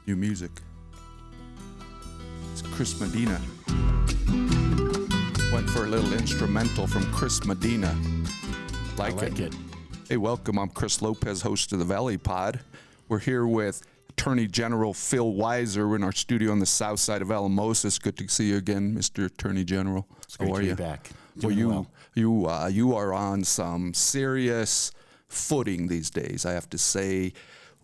New music. It's Chris Medina. Went for a little instrumental from Chris Medina. I like it. Hey, welcome. I'm Chris Lopez, host of the Valley Pod. We're here with Attorney General Phil Weiser. We're in our studio on the south side of Alamosa. It's good to see you again, Mr. Attorney General. It's great to be back. You are on some serious footing these days, I have to say.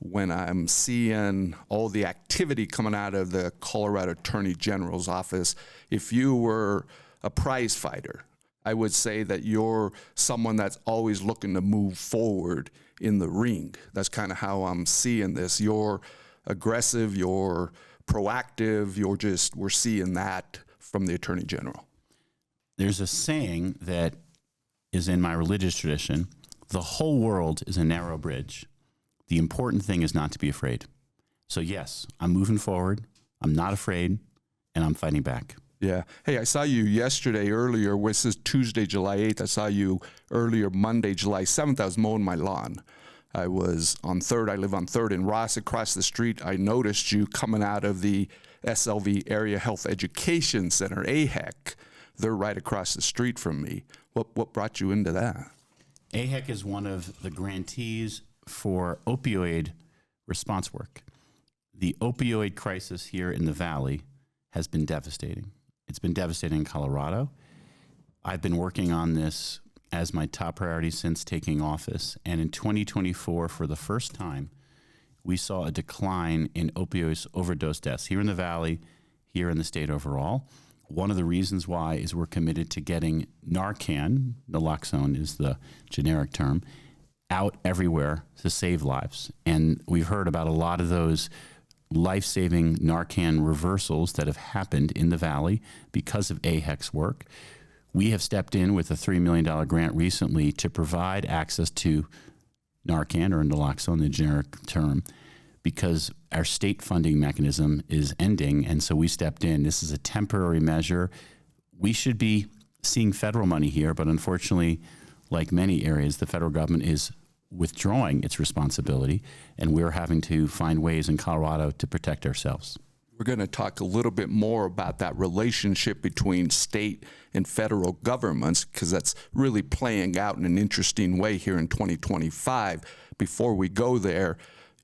When I'm seeing all the activity coming out of the Colorado Attorney General's office, if you were a prize fighter, I would say that you're someone that's always looking to move forward in the ring. That's kind of how I'm seeing this. You're aggressive, you're proactive, we're seeing that from the Attorney General. There's a saying that is in my religious tradition: the whole world is a narrow bridge. The important thing is not to be afraid. So yes, I'm moving forward. I'm not afraid, and I'm fighting back. Yeah. Hey, I saw you yesterday earlier. This is Tuesday, July 8th. I saw you earlier Monday, July 7th. I was mowing my lawn. I was on 3rd. I live on 3rd in Ross, across the street. I noticed you coming out of the SLV Area Health Education Center, AHEC. They're right across the street from me. What brought you into that? AHEC is one of the grantees for opioid response work. The opioid crisis here in the Valley has been devastating. It's been devastating in Colorado. I've been working on this as my top priority since taking office. And in 2024, for the first time, we saw a decline in opioid overdose deaths here in the Valley, here in the state overall. One of the reasons why is we're committed to getting Narcan, naloxone is the generic term, out everywhere to save lives. And we've heard about a lot of those life-saving Narcan reversals that have happened in the Valley because of AHEC's work. We have stepped in with a $3 million grant recently to provide access to Narcan, or naloxone, the generic term, because our state funding mechanism is ending, and so we stepped in. This is a temporary measure. We should be seeing federal money here, but unfortunately, like many areas, the federal government is withdrawing its responsibility, and we're having to find ways in Colorado to protect ourselves. We're going to talk a little bit more about that relationship between state and federal governments, because that's really playing out in an interesting way here in 2025. Before we go there,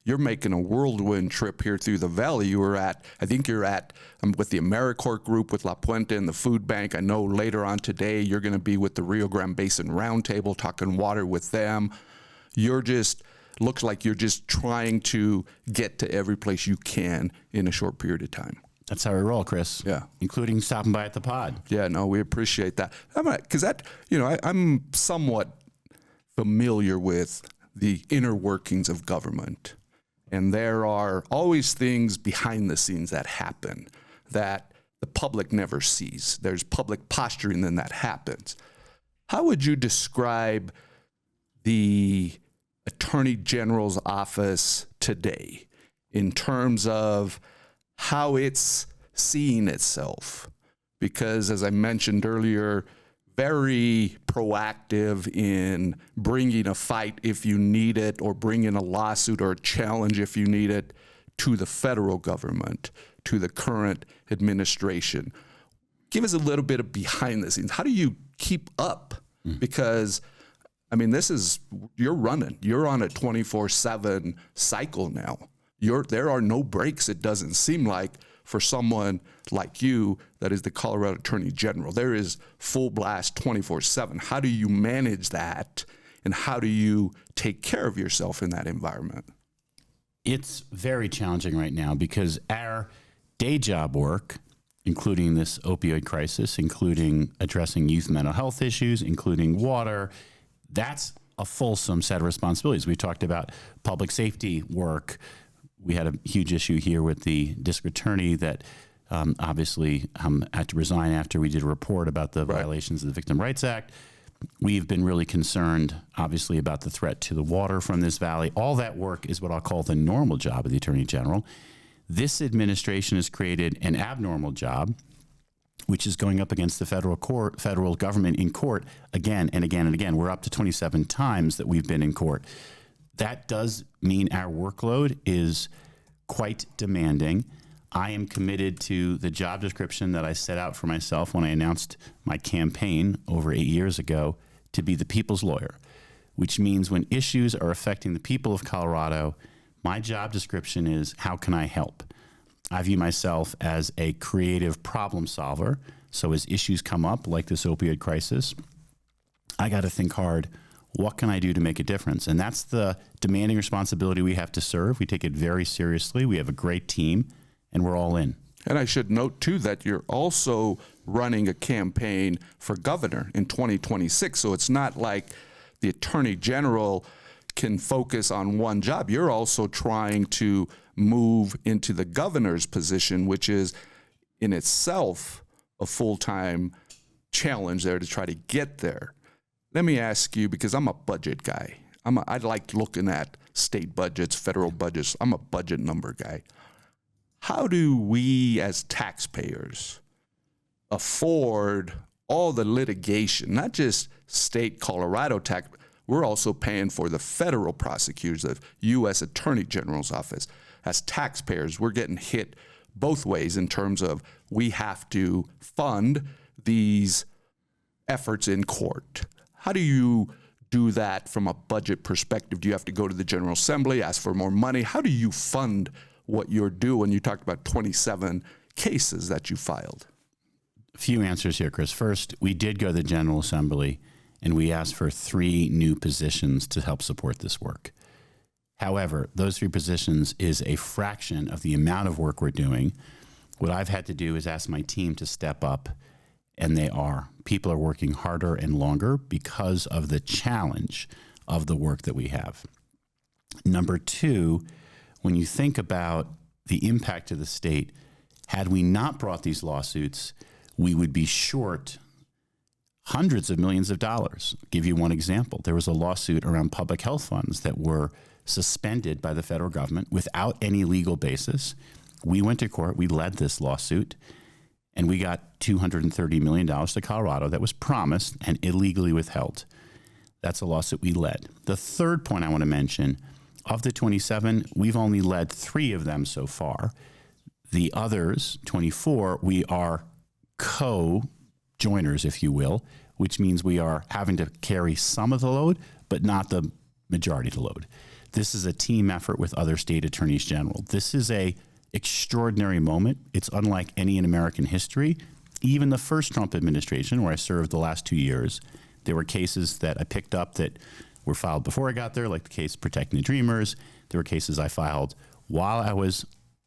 you're making a whirlwind trip here through the Valley. I think you're at with the AmeriCorps group, with La Puente and the food bank. I know later on today you're going to be with the Rio Grande Basin Roundtable, talking water with them. Looks like you're just trying to get to every place you can in a short period of time. That's how we roll, Chris. Yeah. Including stopping by at the pod. Yeah, no, we appreciate that. Because I'm somewhat familiar with the inner workings of government. And there are always things behind the scenes that happen that the public never sees. There's public posturing, then that happens. How would you describe the Attorney General's office today in terms of how it's seeing itself? Because as I mentioned earlier, very proactive in bringing a fight if you need it, or bringing a lawsuit or a challenge if you need it to the federal government, to the current administration. Give us a little bit of behind the scenes. How do you keep up? Because you're running. You're on a 24/7 cycle now. There are no breaks, it doesn't seem like, for someone like you that is the Colorado Attorney General. There is full blast 24/7. How do you manage that, and how do you take care of yourself in that environment? It's very challenging right now because our day job work, including this opioid crisis, including addressing youth mental health issues, including water, that's a fulsome set of responsibilities. We talked about public safety work. We had a huge issue here with the district attorney that obviously had to resign after we did a report about the violations of the Victim Rights Act. We've been really concerned, obviously, about the threat to the water from this valley. All that work is what I'll call the normal job of the Attorney General. This administration has created an abnormal job, which is going up against the federal government in court again and again and again. We're up to 27 times that we've been in court. That does mean our workload is quite demanding. I am committed to the job description that I set out for myself when I announced my campaign over 8 years ago to be the people's lawyer, which means when issues are affecting the people of Colorado, my job description is, how can I help? I view myself as a creative problem solver. So as issues come up, like this opioid crisis, I got to think hard, what can I do to make a difference? And that's the demanding responsibility we have to serve. We take it very seriously. We have a great team, and we're all in. And I should note, too, that you're also running a campaign for governor in 2026. So it's not like the Attorney General can focus on one job. You're also trying to move into the governor's position, which is in itself a full-time challenge there to try to get there. Let me ask you, because I'm a budget guy. I like looking at state budgets, federal budgets. I'm a budget number guy. How do we as taxpayers afford all the litigation, not just state Colorado tax? We're also paying for the federal prosecutors, the U.S. Attorney General's office. As taxpayers, we're getting hit both ways in terms of we have to fund these efforts in court. How do you do that from a budget perspective? Do you have to go to the General Assembly, ask for more money? How do you fund what you're doing? You talked about 27 cases that you filed. A few answers here, Chris. First, we did go to the General Assembly, and we asked for 3 new positions to help support this work. However, those 3 positions is a fraction of the amount of work we're doing. What I've had to do is ask my team to step up, and they are. People are working harder and longer because of the challenge of the work that we have. Number 2, when you think about the impact to the state, had we not brought these lawsuits, we would be short hundreds of millions of dollars. I'll give you one example. There was a lawsuit around public health funds that were suspended by the federal government without any legal basis. We went to court, we led this lawsuit, and we got $230 million to Colorado that was promised and illegally withheld. That's a lawsuit we led. The third point I want to mention, of the 27, we've only led 3 of them so far. The others, 24, we are co-joiners, if you will, which means we are having to carry some of the load, but not the majority of the load. This is a team effort with other state attorneys general. This is a extraordinary moment. It's unlike any in American history. Even the first Trump administration, where I served the last 2 years, there were cases that I picked up that were filed before I got there, like the case Protecting the Dreamers. There were cases I filed while I was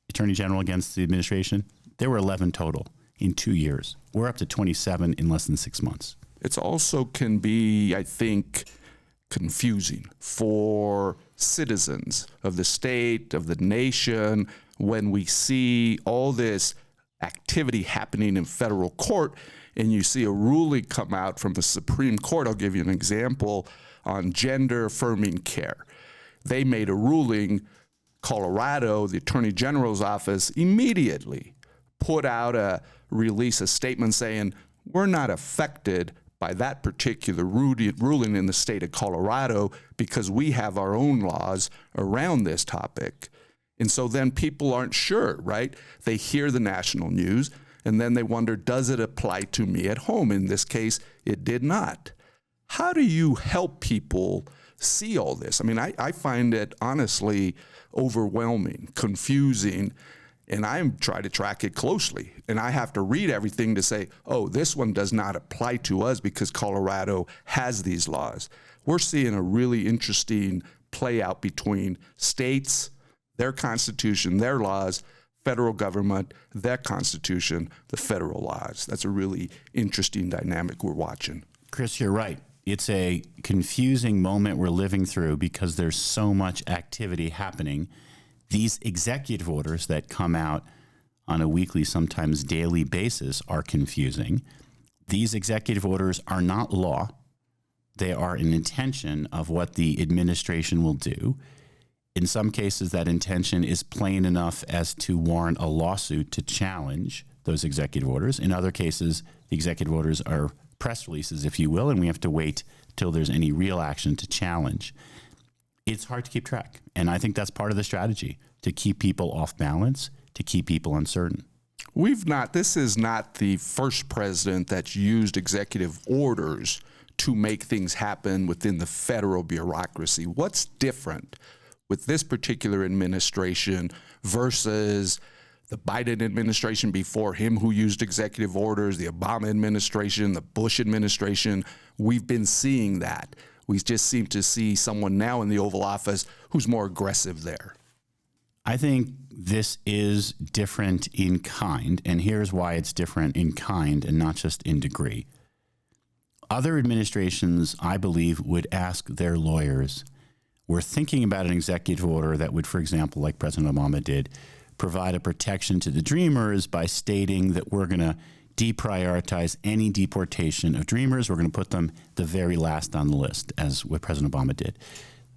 Attorney General against the administration. There were 11 total in 2 years. We're up to 27 in less than 6 months. It's also can be, I think, confusing for citizens of the state, of the nation, when we see all this activity happening in federal court and you see a ruling come out from the Supreme Court. I'll give you an example on gender affirming care. They made a ruling. Colorado, the Attorney General's office immediately put out a statement saying, we're not affected by that particular ruling in the state of Colorado because we have our own laws around this topic. And so then people aren't sure, right? They hear the national news and then they wonder, does it apply to me at home? In this case, it did not. How do you help people see all this? I mean, I find it honestly overwhelming, confusing, and I'm trying to track it closely. And I have to read everything to say, oh, this one does not apply to us because Colorado has these laws. We're seeing a really interesting play out between states, their constitution, their laws, federal government, their constitution, the federal laws. That's a really interesting dynamic we're watching. Chris, you're right. It's a confusing moment we're living through because there's so much activity happening. These executive orders that come out on a weekly, sometimes daily basis are confusing. These executive orders are not law. They are an intention of what the administration will do. In some cases, that intention is plain enough as to warrant a lawsuit to challenge those executive orders. In other cases, the executive orders are press releases, if you will, and we have to wait till there's any real action to challenge. it's hard to keep track. And I think that's part of the strategy, to keep people off balance, to keep people uncertain. This is not the first president that's used executive orders to make things happen within the federal bureaucracy. What's different with this particular administration versus the Biden administration before him, who used executive orders, the Obama administration, the Bush administration? We've been seeing that. We just seem to see someone now in the Oval Office who's more aggressive there. I think this is different in kind, and here's why it's different in kind and not just in degree. Other administrations, I believe, would ask their lawyers, we're thinking about an executive order that would, for example, like President Obama did, provide a protection to the Dreamers by stating that we're going to deprioritize any deportation of Dreamers. We're going to put them the very last on the list, as what President Obama did.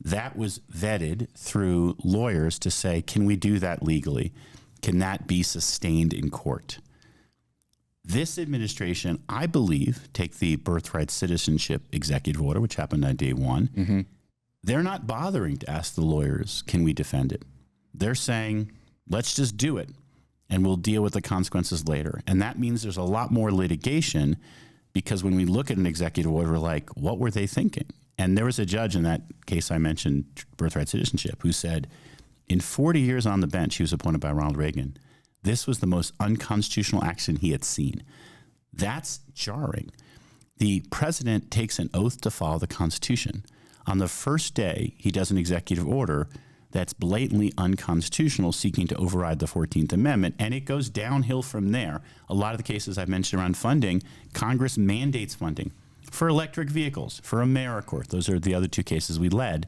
That was vetted through lawyers to say, can we do that legally? Can that be sustained in court? This administration, I believe, take the birthright citizenship executive order, which happened on day one. They're not bothering to ask the lawyers, can we defend it? They're saying, let's just do it, and we'll deal with the consequences later. And that means there's a lot more litigation, because when we look at an executive order, we're like, what were they thinking? And there was a judge in that case I mentioned, birthright citizenship, who said in 40 years on the bench, he was appointed by Ronald Reagan, this was the most unconstitutional action he had seen. That's jarring. The president takes an oath to follow the Constitution. On the first day, he does an executive order that's blatantly unconstitutional, seeking to override the 14th Amendment, and it goes downhill from there. A lot of the cases I've mentioned around funding, Congress mandates funding for electric vehicles, for AmeriCorps. Those are the other two cases we led.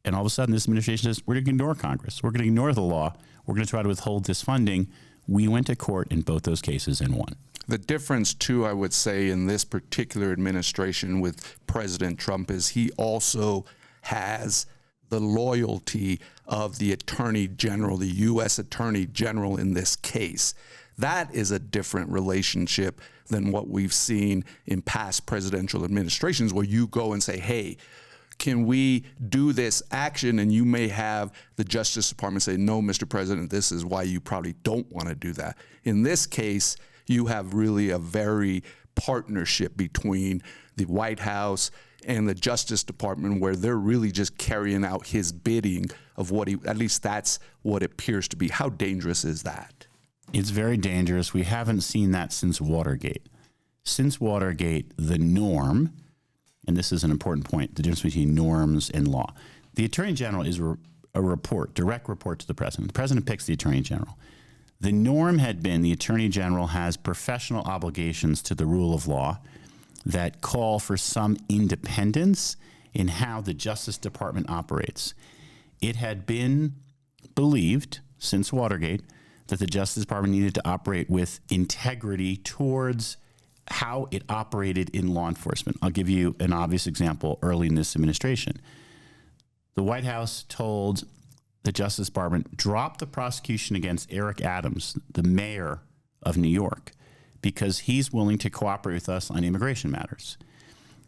And all of a sudden, this administration says, we're going to ignore Congress. We're going to ignore the law. We're going to try to withhold this funding. We went to court in both those cases and won. The difference, too, I would say, in this particular administration with President Trump is he also has the loyalty of the Attorney General, the U.S. Attorney General in this case. That is a different relationship than what we've seen in past presidential administrations, where you go and say, hey, can we do this action? And you may have the Justice Department say, no, Mr. President, this is why you probably don't want to do that. In this case, you have really a very partnership between the White House and the Justice Department, where they're really just carrying out his bidding of what at least that's what it appears to be. How dangerous is that? It's very dangerous. We haven't seen that since Watergate. Since Watergate, the norm, and this is an important point, the difference between norms and law. The Attorney General is a direct report to the President. The President picks the Attorney General. The norm had been the Attorney General has professional obligations to the rule of law that call for some independence in how the Justice Department operates. It had been believed since Watergate that the Justice Department needed to operate with integrity towards how it operated in law enforcement. I'll give you an obvious example early in this administration. The White House told the Justice Department, drop the prosecution against Eric Adams, the mayor of New York, because he's willing to cooperate with us on immigration matters.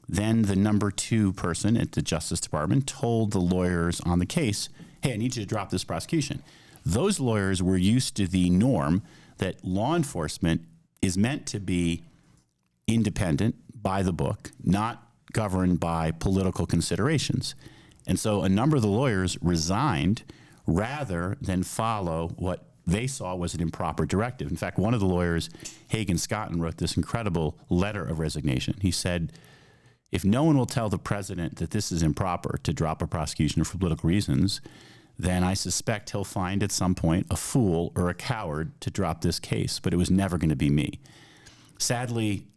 Then the number 2 person at the Justice Department told the lawyers on the case, hey, I need you to drop this prosecution. Those lawyers were used to the norm that law enforcement is meant to be independent, by the book, not governed by political considerations. And so a number of the lawyers resigned rather than follow what they saw was an improper directive. In fact, one of the lawyers, Hagan Scotton, wrote this incredible letter of resignation. He said, if no one will tell the president that this is improper to drop a prosecution for political reasons, then I suspect he'll find at some point a fool or a coward to drop this case, but it was never going to be me. Sadly,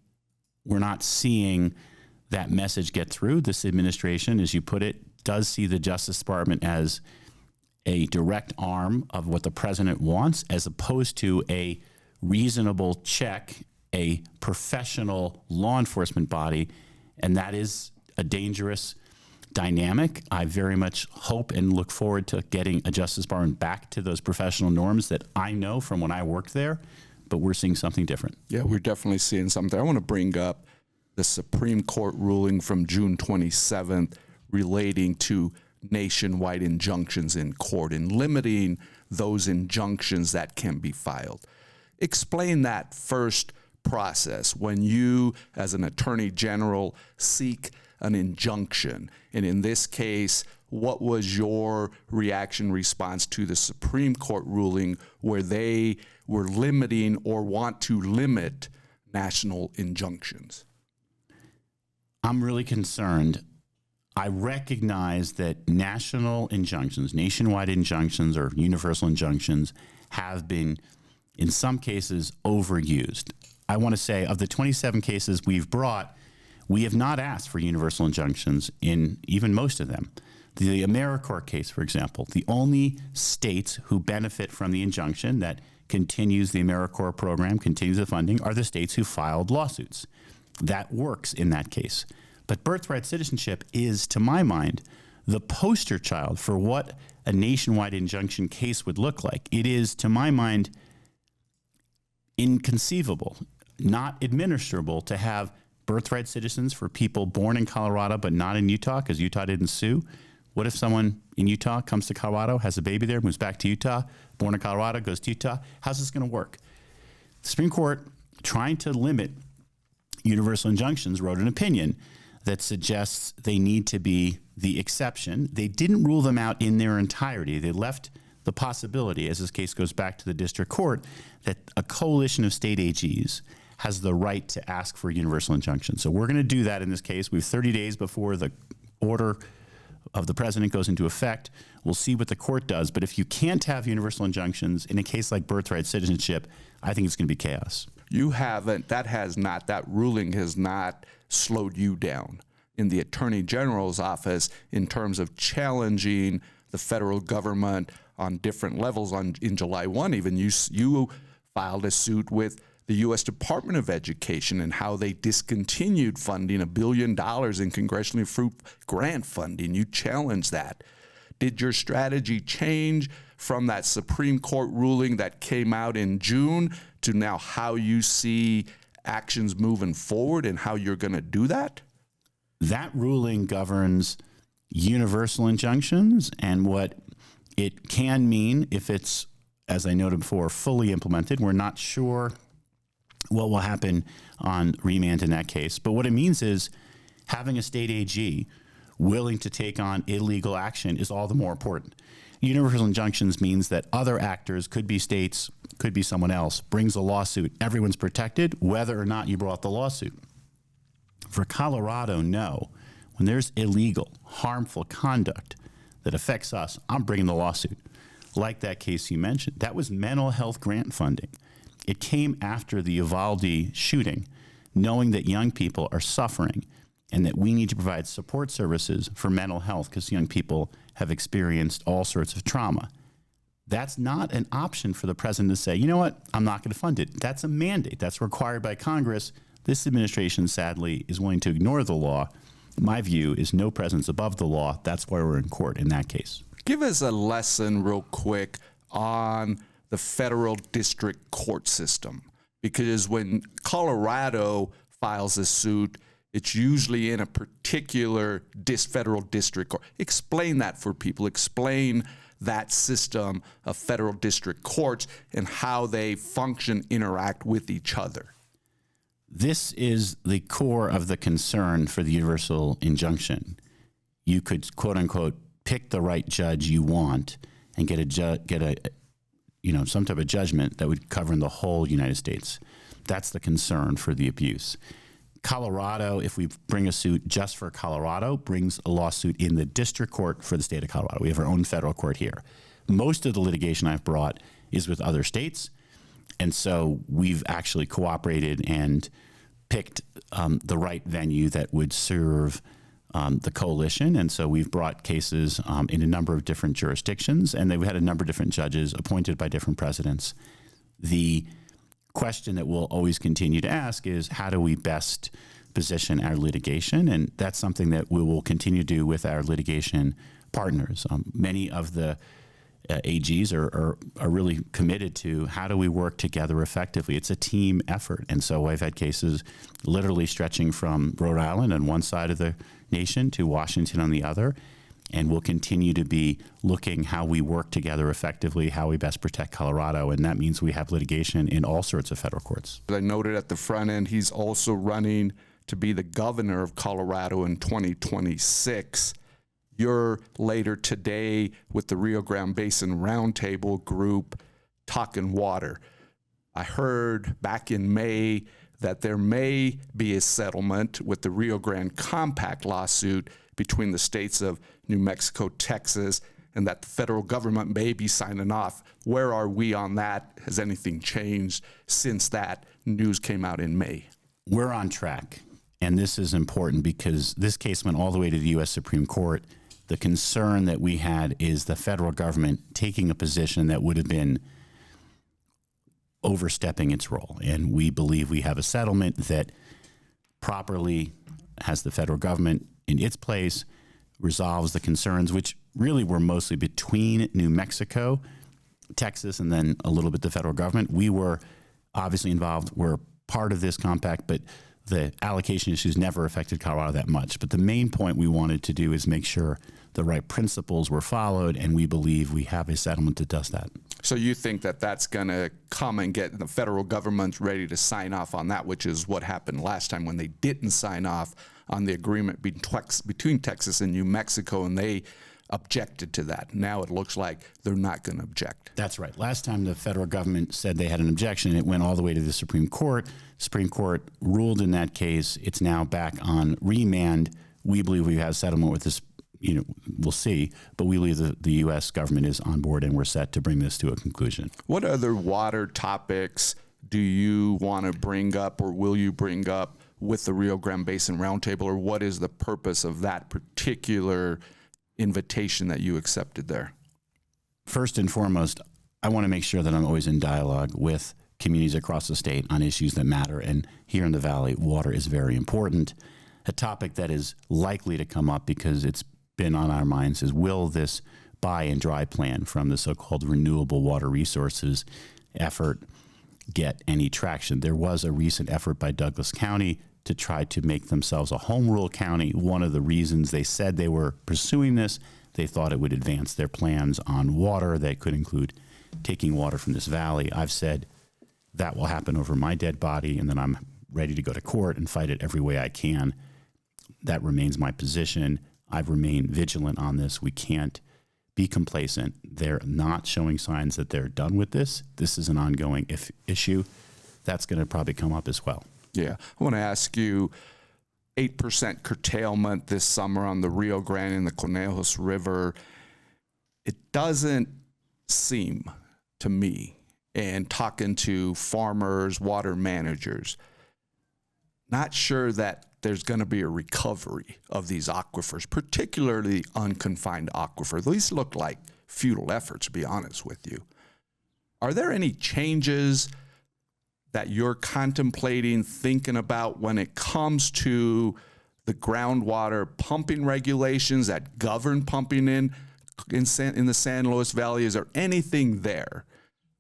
we're not seeing that message get through. This administration, as you put it, does see the Justice Department as a direct arm of what the president wants, as opposed to a reasonable check, a professional law enforcement body, and that is a dangerous dynamic. I very much hope and look forward to getting a Justice Department back to those professional norms that I know from when I worked there, but we're seeing something different. Yeah, we're definitely seeing something. I want to bring up the Supreme Court ruling from June 27th relating to nationwide injunctions in court and limiting those injunctions that can be filed. Explain that first process when you, as an attorney general, seek an injunction. And in this case, what was your reaction, response to the Supreme Court ruling where they were limiting or want to limit national injunctions? I'm really concerned. I recognize that national injunctions, nationwide injunctions or universal injunctions have been, in some cases, overused. I want to say of the 27 cases we've brought, we have not asked for universal injunctions in even most of them. The AmeriCorps case, for example, the only states who benefit from the injunction that continues the AmeriCorps program, continues the funding, are the states who filed lawsuits. That works in that case. But birthright citizenship is, to my mind, the poster child for what a nationwide injunction case would look like. It is, to my mind, inconceivable, not administrable to have birthright citizens for people born in Colorado but not in Utah because Utah didn't sue. What if someone in Utah comes to Colorado, has a baby there, moves back to Utah, born in Colorado, goes to Utah? How's this going to work? The Supreme Court, trying to limit universal injunctions, wrote an opinion that suggests they need to be the exception. They didn't rule them out in their entirety. They left the possibility, as this case goes back to the district court, that a coalition of state AGs has the right to ask for a universal injunction. So we're going to do that in this case. We have 30 days before the order of the president goes into effect. We'll see what the court does. But if you can't have universal injunctions in a case like birthright citizenship, I think it's going to be chaos. You haven't, that ruling has not slowed you down in the Attorney General's office in terms of challenging the federal government on different levels. In July 1, even you filed a suit with the U.S. Department of Education and how they discontinued funding $1 billion in congressionally approved grant funding. You challenged that. Did your strategy change from that Supreme Court ruling that came out in June to now how you see actions moving forward and how you're going to do that? That ruling governs universal injunctions and what it can mean if it's, as I noted before, fully implemented. We're not sure what will happen on remand in that case. But what it means is having a state AG willing to take on illegal action is all the more important. Universal injunctions means that other actors, could be states, could be someone else, brings a lawsuit. Everyone's protected, whether or not you brought the lawsuit. For Colorado, no. When there's illegal, harmful conduct that affects us, I'm bringing the lawsuit. Like that case you mentioned, that was mental health grant funding. It came after the Uvalde shooting, knowing that young people are suffering and that we need to provide support services for mental health because young people have experienced all sorts of trauma. That's not an option for the president to say, you know what, I'm not going to fund it. That's a mandate. That's required by Congress. This administration, sadly, is willing to ignore the law. My view is no president's above the law. That's why we're in court in that case. Give us a lesson real quick on the federal district court system, because when Colorado files a suit, it's usually in a particular federal district court. Explain that for people. Explain that system of federal district courts and how they function, interact with each other. This is the core of the concern for the universal injunction. You could, quote unquote, pick the right judge you want and get some type of judgment that would cover in the whole United States. That's the concern for the abuse. Colorado, if we bring a suit just for Colorado, brings a lawsuit in the district court for the state of Colorado. We have our own federal court here. Most of the litigation I've brought is with other states. And so we've actually cooperated and picked the right venue that would serve the coalition. And so we've brought cases in a number of different jurisdictions, and they've had a number of different judges appointed by different presidents. The question that we'll always continue to ask is, how do we best position our litigation? And that's something that we will continue to do with our litigation partners. Many of the AGs are really committed to how do we work together effectively. It's a team effort. And so I've had cases literally stretching from Rhode Island on one side of the nation to Washington on the other. and we'll continue to be looking how we work together effectively, how we best protect Colorado, and that means we have litigation in all sorts of federal courts. I noted at the front end, he's also running to be the governor of Colorado in 2026. You're later today with the Rio Grande Basin Roundtable group talking water. I heard back in May that there may be a settlement with the Rio Grande Compact lawsuit between the states of New Mexico, Texas, and that the federal government may be signing off. Where are we on that? Has anything changed since that news came out in May? We're on track, and this is important because this case went all the way to the U.S. Supreme Court. The concern that we had is the federal government taking a position that would have been overstepping its role, and we believe we have a settlement that properly has the federal government in its place, resolves the concerns, which really were mostly between New Mexico, Texas, and then a little bit the federal government. We were obviously involved. We're part of this compact, but the allocation issues never affected Colorado that much. But the main point we wanted to do is make sure the right principles were followed, and we believe we have a settlement that does that. So you think that that's going to come and get the federal government ready to sign off on that, which is what happened last time when they didn't sign off on the agreement between Texas and New Mexico, and they objected to that. Now it looks like they're not going to object. That's right. Last time the federal government said they had an objection, it went all the way to the Supreme Court. Supreme Court ruled in that case. It's now back on remand. We believe we have a settlement with this. We'll see, but we believe the U.S. government is on board and we're set to bring this to a conclusion. What other water topics do you want to bring up or will you bring up with the Rio Grande Basin Roundtable, or what is the purpose of that particular invitation that you accepted there? First and foremost, I want to make sure that I'm always in dialogue with communities across the state on issues that matter. And here in the Valley, water is very important. A topic that is likely to come up because it's been on our minds is, will this buy and dry plan from the so-called renewable water resources effort get any traction? There was a recent effort by Douglas County to try to make themselves a home rule county. One of the reasons they said they were pursuing this, they thought it would advance their plans on water that could include taking water from this valley. I've said that will happen over my dead body, and then I'm ready to go to court and fight it every way I can. That remains my position. I've remained vigilant on this. We can't be complacent. They're not showing signs that they're done with this. This is an ongoing issue. That's going to probably come up as well. Yeah. I want to ask you, 8% curtailment this summer on the Rio Grande and the Conejos River. It doesn't seem to me, and talking to farmers, water managers, not sure that there's going to be a recovery of these aquifers, particularly unconfined aquifers. These look like futile efforts, to be honest with you. Are there any changes that you're contemplating, thinking about when it comes to the groundwater pumping regulations that govern pumping in the San Luis Valley? Is there anything there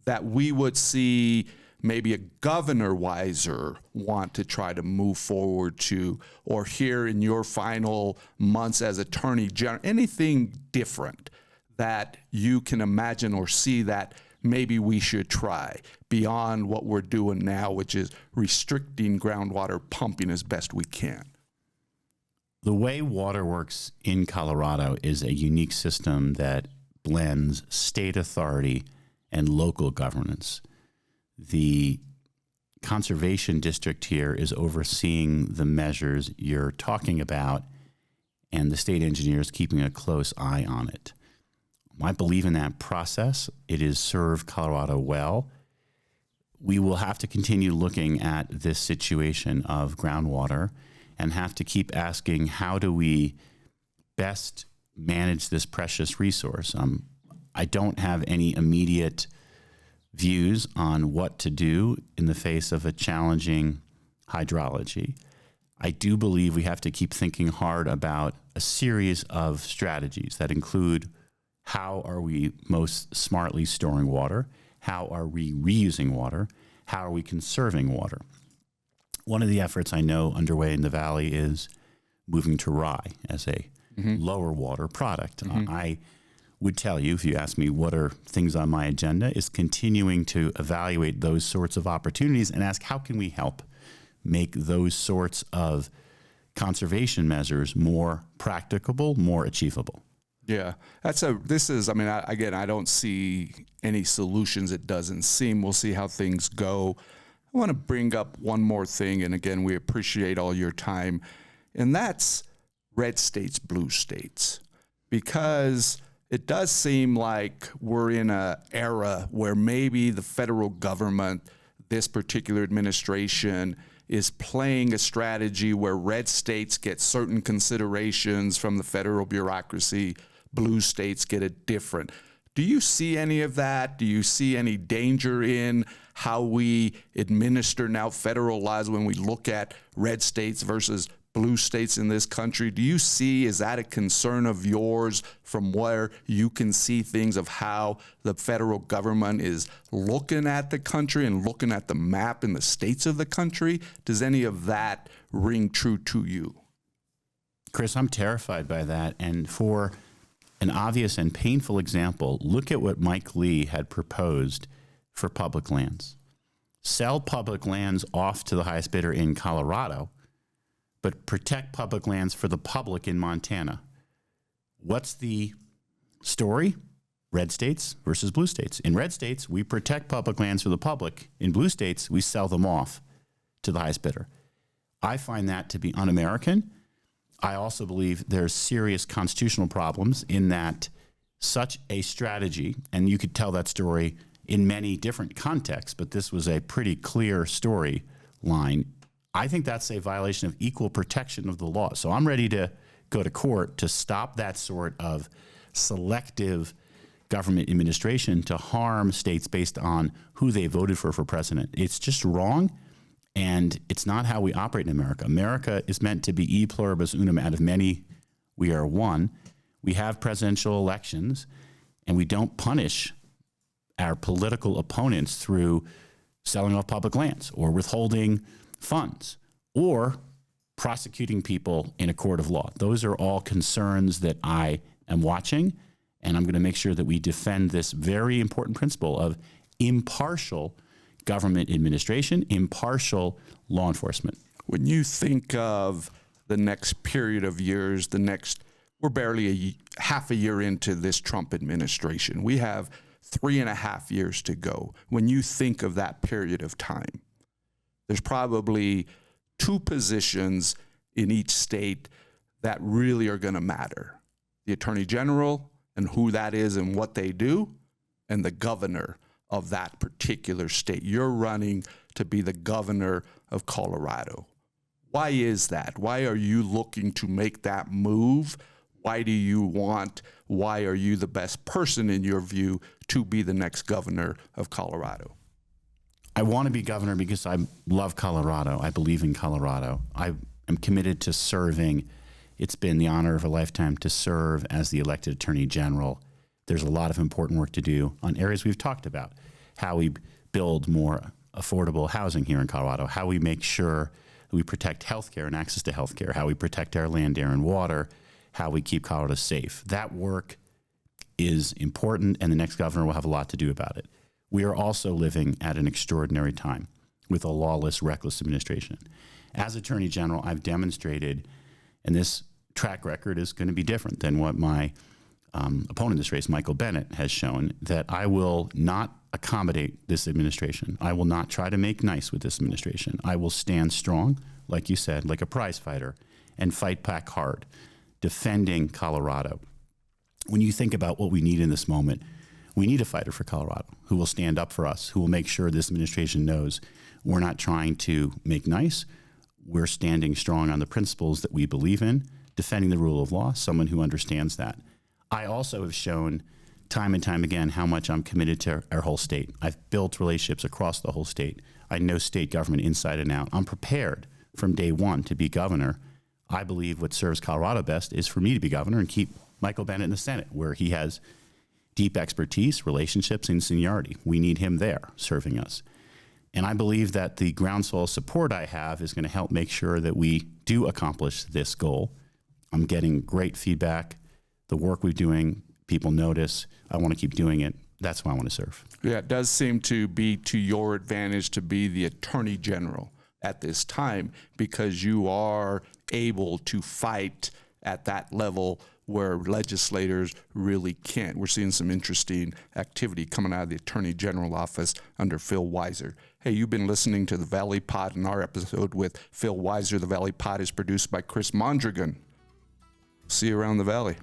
that we would see maybe a Governor Weiser want to try to move forward to, or here in your final months as Attorney General, anything different that you can imagine or see that maybe we should try beyond what we're doing now, which is restricting groundwater pumping as best we can? The way water works in Colorado is a unique system that blends state authority and local governance. The conservation district here is overseeing the measures you're talking about, and the state engineer is keeping a close eye on it. I believe in that process. It has served Colorado well. We will have to continue looking at this situation of groundwater and have to keep asking, how do we best manage this precious resource? I don't have any immediate views on what to do in the face of a challenging hydrology. I do believe we have to keep thinking hard about a series of strategies that include, how are we most smartly storing water? How are we reusing water? How are we conserving water? One of the efforts I know underway in the Valley is moving to rye as a lower water product. I would tell you, if you ask me what are things on my agenda, is continuing to evaluate those sorts of opportunities and ask how can we help make those sorts of conservation measures more practicable, more achievable. Yeah, again, I don't see any solutions. It doesn't seem. We'll see how things go. I want to bring up one more thing, and again, we appreciate all your time, and that's red states, blue states, because it does seem like we're in an era where maybe the federal government, this particular administration, is playing a strategy where red states get certain considerations from the federal bureaucracy, blue states get it different. Do you see any of that? Do you see any danger in how we administer now federal laws when we look at red states versus blue states in this country? Do you see, is that a concern of yours from where you can see things of how the federal government is looking at the country and looking at the map in the states of the country? Does any of that ring true to you? Chris, I'm terrified by that. And for an obvious and painful example, look at what Mike Lee had proposed for public lands. Sell public lands off to the highest bidder in Colorado, but protect public lands for the public in Montana. What's the story? Red states versus blue states. In red states, we protect public lands for the public. In blue states, we sell them off to the highest bidder. I find that to be un-American. I also believe there's serious constitutional problems in that such a strategy, and you could tell that story in many different contexts, but this was a pretty clear storyline. I think that's a violation of equal protection of the law. So I'm ready to go to court to stop that sort of selective government administration to harm states based on who they voted for president. It's just wrong, and it's not how we operate in America. America is meant to be e pluribus unum. Out of many, we are one. We have presidential elections, and we don't punish our political opponents through selling off public lands or withholding funds or prosecuting people in a court of law. Those are all concerns that I am watching, and I'm going to make sure that we defend this very important principle of impartial government administration, impartial law enforcement. When you think of the next period of years, we're barely half a year into this Trump administration. We have 3.5 years to go. When you think of that period of time, there's probably two positions in each state that really are going to matter: the Attorney General and who that is and what they do, and the governor of that particular state. You're running to be the governor of Colorado. Why is that? Why are you looking to make that move? Why are you the best person in your view to be the next governor of Colorado? I want to be governor because I love Colorado. I believe in Colorado. I am committed to serving. It's been the honor of a lifetime to serve as the elected Attorney General. There's a lot of important work to do on areas we've talked about: how we build more affordable housing here in Colorado, how we make sure that we protect healthcare and access to healthcare, how we protect our land, air, and water, how we keep Colorado safe. That work is important, and the next governor will have a lot to do about it. We are also living at an extraordinary time with a lawless, reckless administration. As Attorney General, I've demonstrated, and this track record is going to be different than what my opponent in this race, Michael Bennet, has shown, that I will not accommodate this administration. I will not try to make nice with this administration. I will stand strong, like you said, like a prize fighter, and fight back hard, defending Colorado. When you think about what we need in this moment, we need a fighter for Colorado who will stand up for us, who will make sure this administration knows we're not trying to make nice. We're standing strong on the principles that we believe in, defending the rule of law, someone who understands that. I also have shown time and time again how much I'm committed to our whole state. I've built relationships across the whole state. I know state government inside and out. I'm prepared from day one to be governor. I believe what serves Colorado best is for me to be governor and keep Michael Bennet in the Senate, where he has deep expertise, relationships, and seniority. We need him there serving us. And I believe that the groundswell support I have is going to help make sure that we do accomplish this goal. I'm getting great feedback. The work we're doing, people notice. I want to keep doing it. That's why I want to serve. Yeah, it does seem to be to your advantage to be the Attorney General at this time, because you are able to fight at that level where legislators really can't. We're seeing some interesting activity coming out of the Attorney General office under Phil Weiser. Hey, you've been listening to the Valley Pod, and our episode with Phil Weiser. The Valley Pod is produced by Chris Mondragon. See you around the Valley.